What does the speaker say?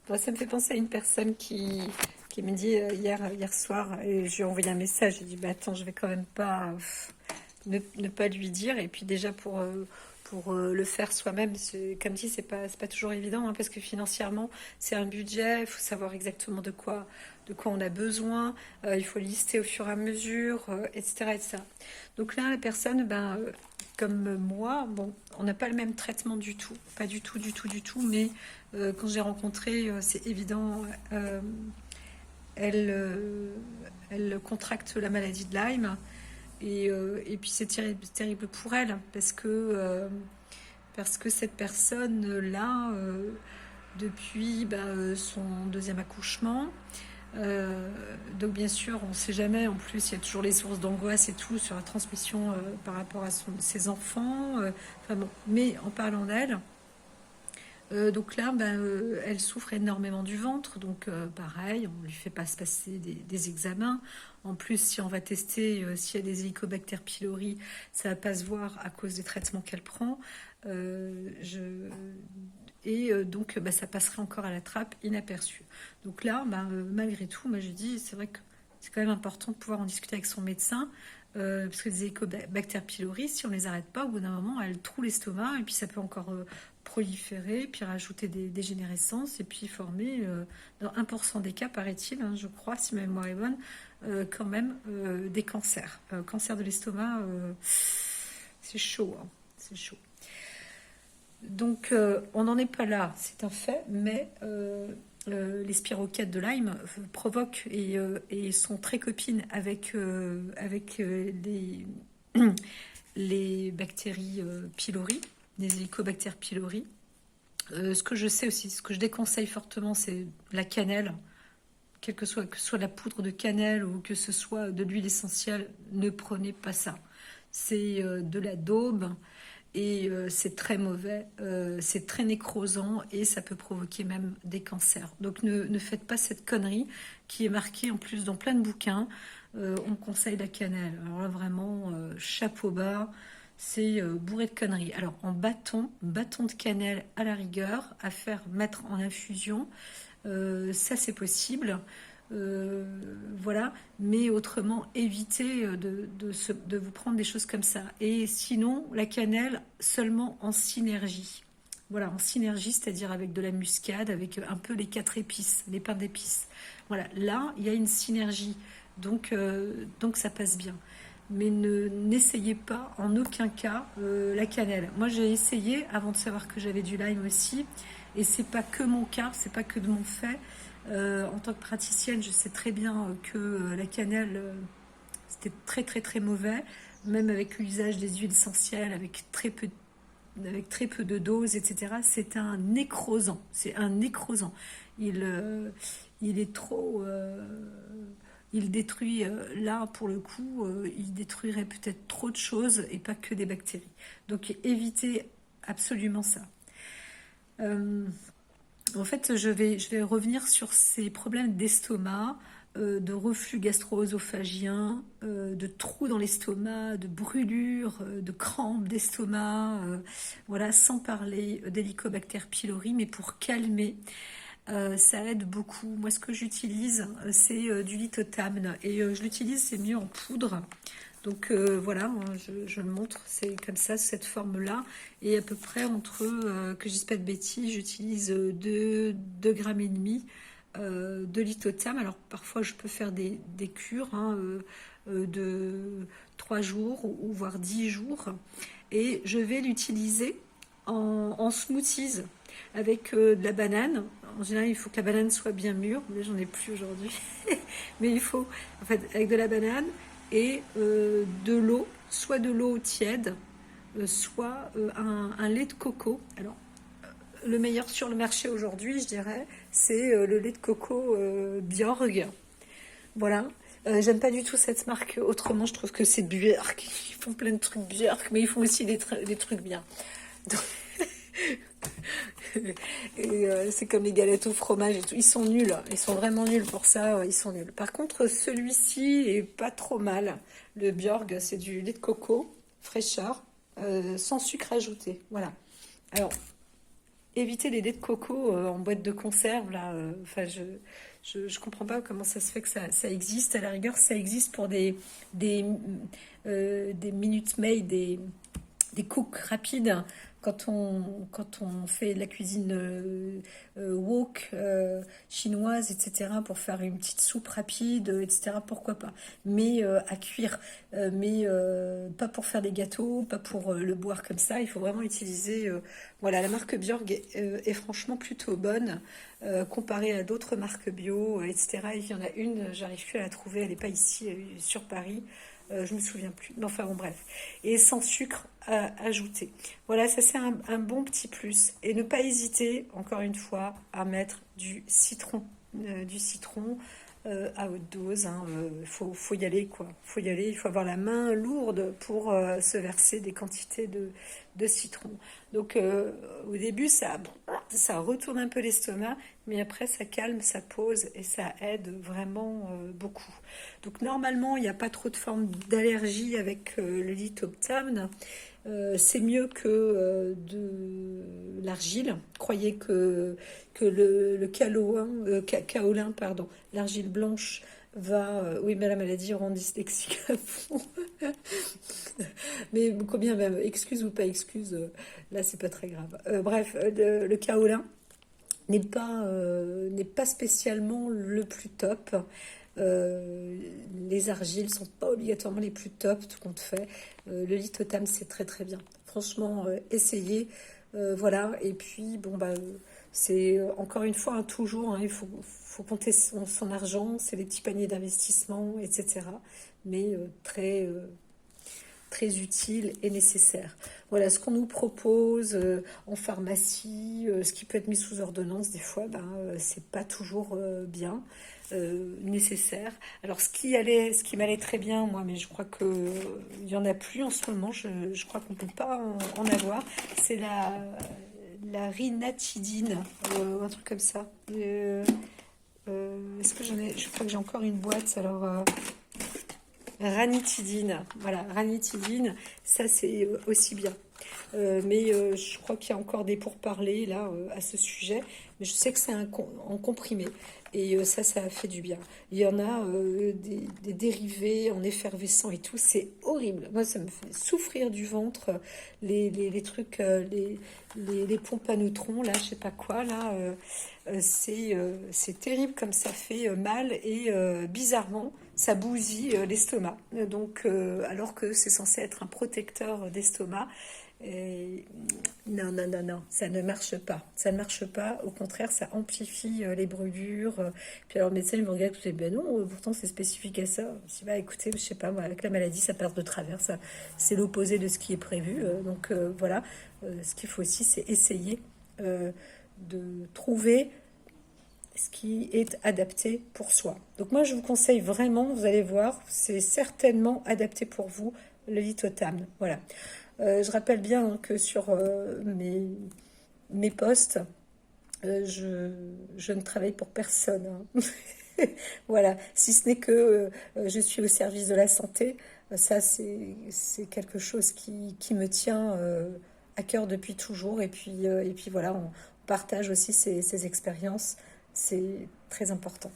Bon, ça me fait penser à une personne qui me dit hier soir, et je lui ai envoyé un message, j'ai dit, bah attends, je vais quand même pas ne pas lui dire, et puis déjà pour le faire soi-même, comme dit, c'est pas toujours évident, hein, parce que financièrement, c'est un budget, il faut savoir exactement de quoi on a besoin, il faut lister au fur et à mesure, etc., etc. Donc là, la personne, comme moi, bon, on n'a pas le même traitement du tout, pas du tout, du tout, du tout, mais quand j'ai rencontré, c'est évident, elle, elle contracte la maladie de Lyme, et puis c'est terrible, terrible pour elle, parce que cette personne-là, depuis son deuxième accouchement, donc bien sûr, on ne sait jamais. En plus, il y a toujours les sources d'angoisse et tout sur la transmission par rapport à ses enfants. Enfin bon, mais en parlant d'elle, donc là, elle souffre énormément du ventre. Donc pareil, on lui fait pas se passer des examens. En plus, si on va tester s'il y a des Helicobacter pylori, ça va pas se voir à cause des traitements qu'elle prend. Je donc ça passerait encore à la trappe inaperçu. Donc là, malgré tout, moi je dis, c'est vrai que c'est quand même important de pouvoir en discuter avec son médecin, parce que les Helicobacter pylori, si on les arrête pas, au bout d'un moment, elles trouent l'estomac, et puis ça peut encore proliférer, puis rajouter des dégénérescences, et puis former, dans 1% des cas, paraît-il, hein, je crois, si ma mémoire est bonne, quand même des cancers. Cancer de l'estomac, c'est chaud, hein, c'est chaud. Donc, on n'en est pas là, c'est un fait, mais les spirochètes de Lyme provoquent et sont très copines avec les bactéries pylori, les hélicobactères pylori. Ce que je sais aussi, ce que je déconseille fortement, c'est la cannelle. Que ce soit la poudre de cannelle ou que ce soit de l'huile essentielle, ne prenez pas ça. C'est de la daube, et c'est très mauvais, c'est très nécrosant, et ça peut provoquer même des cancers. Donc ne faites pas cette connerie qui est marquée en plus dans plein de bouquins. On conseille la cannelle. Alors là, vraiment, chapeau bas, c'est bourré de conneries. Alors en bâton de cannelle à la rigueur, à faire mettre en infusion, ça c'est possible. Euh, voilà, mais autrement, évitez de vous prendre des choses comme ça. Et sinon, la cannelle seulement en synergie. Voilà, en synergie, c'est-à-dire avec de la muscade, avec un peu les quatre épices, les pains d'épices. Voilà, là, il y a une synergie, donc ça passe bien. Mais n'essayez pas en aucun cas la cannelle. Moi, j'ai essayé avant de savoir que j'avais du Lyme aussi, et c'est pas que mon cas, c'est pas que de mon fait. En tant que praticienne, je sais très bien que la cannelle, c'était très très très mauvais, même avec l'usage des huiles essentielles, avec très peu de doses, etc. C'est un nécrosant, c'est un nécrosant. Il, euh, il est trop, il détruit, là pour le coup, il détruirait peut-être trop de choses et pas que des bactéries. Donc évitez absolument ça. Euh, En fait, je vais revenir sur ces problèmes d'estomac, de reflux gastro-œsophagien, de trous dans l'estomac, de brûlures, de crampes d'estomac, voilà, sans parler d'Helicobacter pylori, mais pour calmer, ça aide beaucoup. Moi, ce que j'utilise, c'est du litotamne, et je l'utilise, c'est mieux en poudre. Donc voilà, hein, je le montre, c'est comme ça, cette forme-là. Et à peu près que je dise pas de bêtises, j'utilise 2 grammes et demi de lithothiam. Alors parfois je peux faire des cures, hein, de 3 jours ou voire 10 jours. Et je vais l'utiliser en smoothies avec de la banane. En général, il faut que la banane soit bien mûre. Mais j'en ai plus aujourd'hui. Mais il faut, en fait, avec de la banane et de l'eau, soit de l'eau tiède, soit un lait de coco. Alors, le meilleur sur le marché aujourd'hui, je dirais, c'est le lait de coco Bjorg. Voilà. J'aime pas du tout cette marque. Autrement, je trouve que c'est Björk. Ils font plein de trucs Björk, mais ils font aussi des trucs bien. Donc, et c'est comme les galettes au fromage et tout. Ils sont nuls. Ils sont vraiment nuls pour ça. Ils sont nuls. Par contre, celui-ci est pas trop mal. Le Bjorg, c'est du lait de coco, fraîcheur, sans sucre ajouté. Voilà. Alors, éviter les laits de coco en boîte de conserve, là. Enfin, je comprends pas comment ça se fait que ça existe. À la rigueur, ça existe pour des, des Minute Maid, des cooks rapides quand on fait de la cuisine wok chinoise, etc., pour faire une petite soupe rapide, etc., pourquoi pas. Mais à cuire, mais pas pour faire des gâteaux, pas pour le boire comme ça. Il faut vraiment utiliser... voilà, la marque Björg est franchement plutôt bonne comparée à d'autres marques bio, etc. Il y en a une, j'arrive plus à la trouver, elle n'est pas ici, elle est sur Paris. Je me souviens plus. Mais enfin bon, bref. Et sans sucre ajouté. Voilà, ça c'est un bon petit plus. Et ne pas hésiter, encore une fois, à mettre du citron. Du citron à haute dose. Hein. Faut y aller, quoi. Faut y aller. Il faut avoir la main lourde pour se verser des quantités de citron. Donc au début, ça retourne un peu l'estomac, mais après ça calme, ça pose et ça aide vraiment beaucoup. Donc normalement, il n'y a pas trop de formes d'allergie avec le lithoptame. C'est mieux que de l'argile. Croyez que le kaolin, pardon, l'argile blanche va... oui, mais la maladie rend dyslexique à fond. Mais combien même, excuse ou pas excuse, là c'est pas très grave. Bref, le kaolin n'est pas spécialement le plus top. Euh, les argiles sont pas obligatoirement les plus top, tout compte fait. Le lithotame, c'est très très bien. Franchement, essayez. Voilà. Et puis, bon, bah, c'est encore une fois, hein, toujours, hein, faut compter son argent, c'est les petits paniers d'investissement, etc. Mais très utile et nécessaire. Voilà ce qu'on nous propose en pharmacie, ce qui peut être mis sous ordonnance des fois, ben, c'est pas toujours nécessaire. Alors ce qui m'allait très bien moi, mais je crois que il y en a plus en ce moment. Je crois qu'on peut pas en avoir. C'est la rinatidine, un truc comme ça. Est-ce que j'en ai? Je crois que j'ai encore une boîte. Alors ranitidine, voilà, ranitidine, ça c'est aussi bien. Mais je crois qu'il y a encore des pourparlers là à ce sujet. Mais je sais que c'est en comprimé. Et ça fait du bien. Il y en a des dérivés en effervescent et tout. C'est horrible. Moi, ça me fait souffrir du ventre. Les trucs, les pompes à neutrons, là, je sais pas quoi, là. C'est terrible comme ça fait mal. Et bizarrement, ça bousille l'estomac. Donc, alors que c'est censé être un protecteur d'estomac. Et non, non, non, non, ça ne marche pas. Ça ne marche pas. Au contraire, ça amplifie les brûlures. Puis alors, le médecin il me regarde, il me dit, ben non, pourtant c'est spécifique à ça. Je dis, bah écoutez, je sais pas, moi, avec la maladie, ça passe de travers. Ça, c'est l'opposé de ce qui est prévu. Donc voilà, ce qu'il faut aussi, c'est essayer de trouver ce qui est adapté pour soi. Donc moi, je vous conseille vraiment, vous allez voir, c'est certainement adapté pour vous, le lithotame. Voilà. Je rappelle bien hein, que sur mes postes, je ne travaille pour personne. Hein. Voilà, si ce n'est que je suis au service de la santé, ça c'est quelque chose qui me tient à cœur depuis toujours. Et puis voilà, on partage aussi ces expériences, c'est très important.